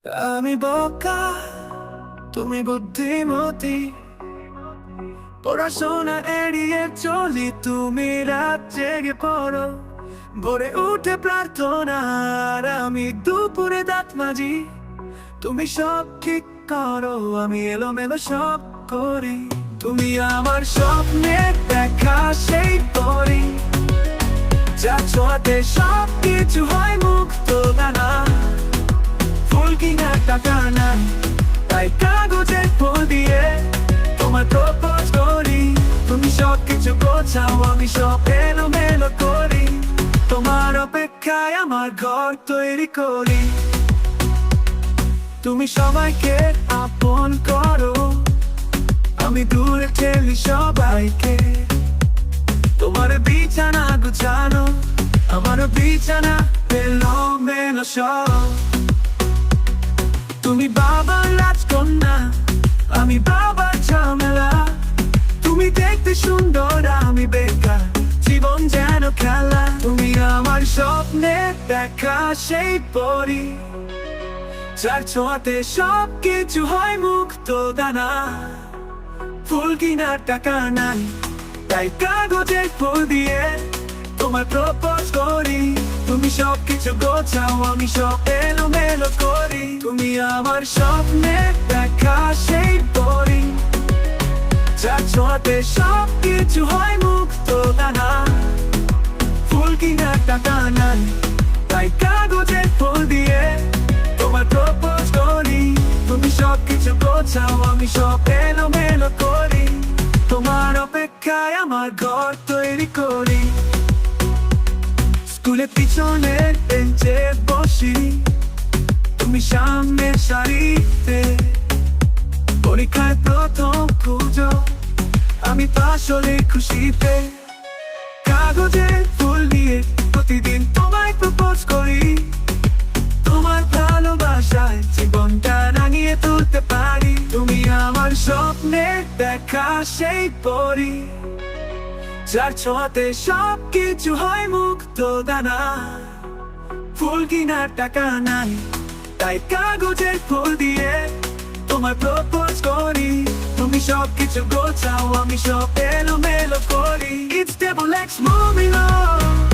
আমি বোকা, তুমি বুদ্ধিমতী। পড়াশোনা এড়িয়ে চলি, তুমি রাত জেগে পড়ো। ভোরে উঠে প্রার্থনা, আর আমি দুপুরে দাঁত মাজি। তুমি সব ঠিক করো, আমি এলোমেলো সব করি। তুমি আমার স্বপ্নের দেখা সেই পরি, যা ছোঁয়াতে সব কিছু হয় মুক্ত দানা। ফুল কিনা টাকা নাই, তাই কাগজের ফুল দিয়ে তোমার প্রপোজ করি। তুমি সব কিছু গোছাও, আমি সব এলোমেলো করি। তোমার অপেক্ষায় আমার ঘর তৈরি করি। তুমি সবাইকে আপন করো, আমি দূরে ঠেলি সবাইকে। তোমার বিছানা গুছানো, আমার বিছানা এলোমেলো সব। তুমি বাবার রাজকন্যা, আমি বাবার ঝামেলা। তুমি দেখতে সুন্দর, আমি বেকার, জীবন যেন খেলা। তুমি আমার স্বপ্নে দেখা সেই পরি, যার ছোঁয়াতে সব কিছু হয় মুক্ত দানা। ফুল কিনার টাকা নাই, তাই কাগজের ফুল দিয়ে তোমার প্রপোজ করি। তুমি সব কিছু গোছাও, আমি সব এলোমেলো করি। তুমি আমার স্বপ্নে দেখা সেই পরি, যার ছোঁয়াতে সব কিছু হয় মুক্ত দানা। ফুল কিনার টাকা নাই, তাই কাগজের ফুল দিয়ে তোমার প্রপোজ করি। তুমি সব কিছু গোছাও, আমি সব এলোমেলো করি। তোমার অপেক্ষায় আমার ঘর তৈরি করি। স্কুলে পিছনে বেঞ্চে বসি, তুমি সামনের সারিতে। পরীক্ষায় প্রথম খুঁজো, আমি পাশ হলে খুশিতে। কাগজে ফুল দিয়ে প্রতিদিন তোমায় প্রপোজ করি। তোমার ভালোবাসায় জীবনটা রাঙিয়ে তুলতে পারি। তুমি আমার স্বপ্নে দেখা সেই পরি, যার ছোঁয়াতে সব কিছু হয় মুক্ত দানা। ফুল কিনার টাকা নাই, তাই কাগজের ফুল দিয়ে তোমায় প্রপোজ করি। তুমি সব কিছু গোছাও, আমি সব এলোমেলো করি। It's double X moving on.